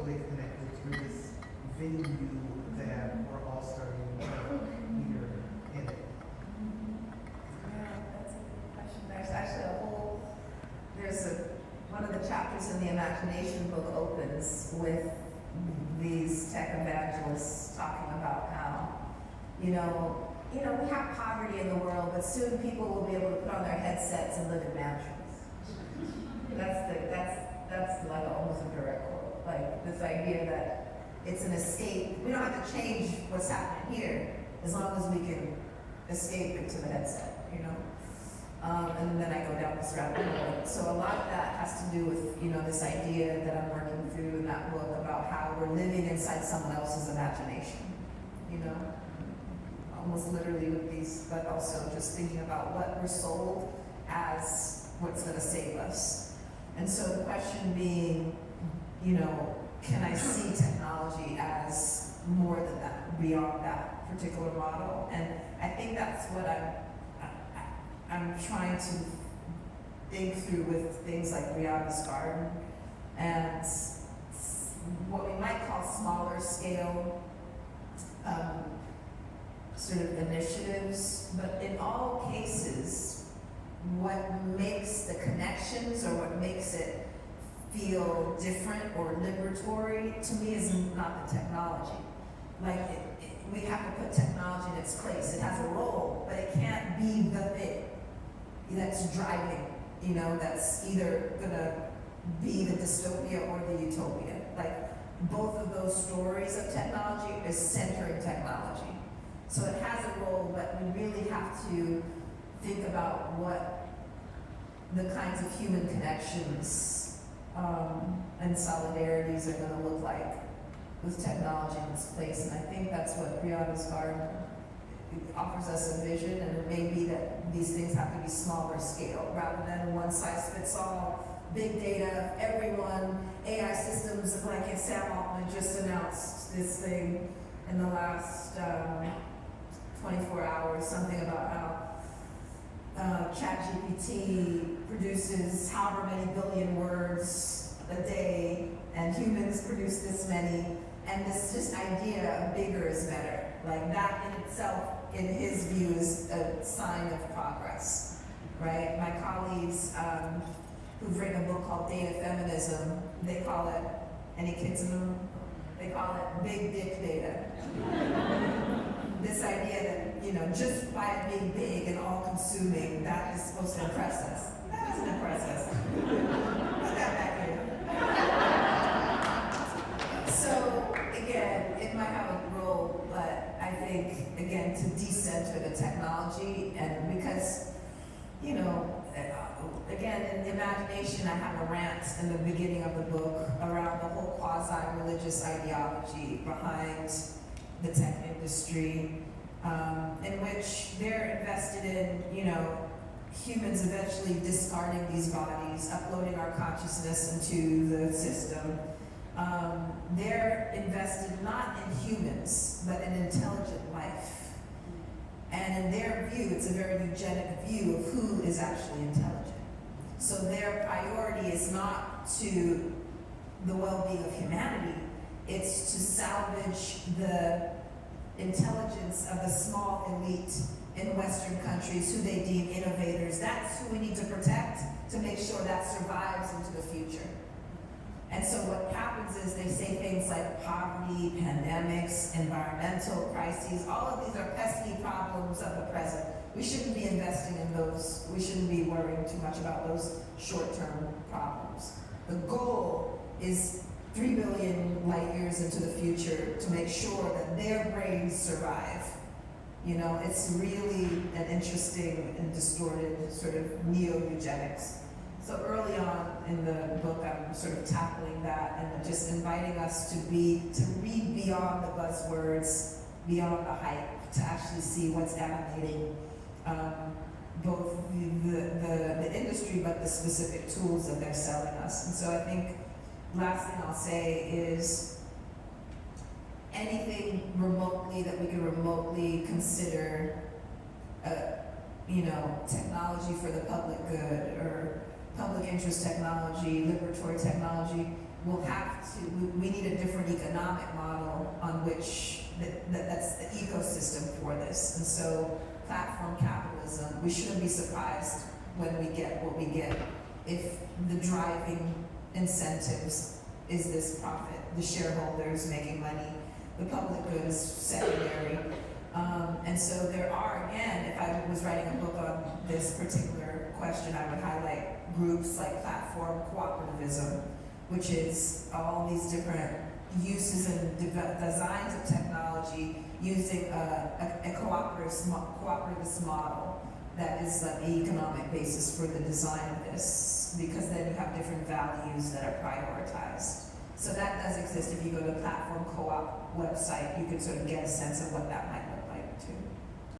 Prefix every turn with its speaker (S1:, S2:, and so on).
S1: totally connected through this venue that we're all starting to here in it.
S2: Yeah, that's a good question. There's actually one of the chapters in the imagination book opens with these tech evangelists talking about how, we have poverty in the world, but soon people will be able to put on their headsets and live in mansions. That's like almost a direct quote. Like this idea that it's an escape. We don't have to change what's happening here as long as we can escape into the headset, and then I go down this rabbit hole. So a lot of that has to do with, this idea that I'm working through in that book about how we're living inside someone else's imagination, almost literally with these, but also just thinking about what we're sold as what's going to save us. And so the question being, can I see technology as more than that, beyond that particular model? And I think that's what I'm trying to think through with things like Rihanna's Garden and what we might call smaller scale sort of initiatives, but in all cases, what makes the connections or what makes it feel different or liberatory to me is not the technology. We have to put technology in its place. It has a role, but it can't be the thing that's driving, that's either gonna be the dystopia or the utopia. Both of those stories of technology is centering technology. So it has a role, but we really have to think about what the kinds of human connections and solidarities are going to look like with technology in its place. And I think that's what Brianna's Garden offers us a vision, and it may be that these things have to be smaller scale rather than one size fits all, big data, everyone, AI systems. Like Sam Altman just announced this thing in the last 24 hours, something about how ChatGPT produces however many billion words a day, and humans produce this many, and this just idea of bigger is better. That in itself, in his view, is a sign of progress, right? My colleagues who've written a book called Data Feminism, they call it, any kids in the room? They call it big dick data. This idea that, just by it being big and all-consuming, that is supposed to impress us. That doesn't impress us. Put that back here. So, again, it might have a role, but I think, again, to decenter the technology, and because, again, in the imagination, I have a rant in the beginning of the book around the whole quasi-religious ideology behind the tech industry, in which they're invested in, humans eventually discarding these bodies, uploading our consciousness into the system. They're invested not in humans, but in intelligent life. And in their view, it's a very eugenic view of who is actually intelligent. So their priority is not to the well-being of humanity, it's to salvage the intelligence of the small elite in Western countries who they deem innovators. That's who we need to protect to make sure that survives into the future. And so what happens is they say things like poverty, pandemics, environmental crises, all of these are pesky problems of the present. We shouldn't be investing in those. We shouldn't be worrying too much about those short-term problems. The goal is 3 billion light years into the future to make sure that their brains survive. It's really an interesting and distorted sort of neo-eugenics. So early on in the book, I'm sort of tackling that and just inviting us to read beyond the buzzwords, beyond the hype, to actually see what's animating both the industry, but the specific tools that they're selling us. And so I think last thing I'll say is anything remotely that we can remotely consider, technology for the public good or public interest technology, liberatory technology, we'll have to, we need a different economic model on which, that's the ecosystem for this. And so platform capitalism, we shouldn't be surprised when we get what we get if the driving incentives is this profit, the shareholders making money, the public good is secondary. And so there are, again, if I was writing a book on this particular question, I would highlight groups like platform cooperativism, which is all these different uses and designs of technology using a cooperativist model that is like the economic basis for the design of this, because then you have different values that are prioritized. So that does exist. If you go to the platform co-op website, you can sort of get a sense of what that might look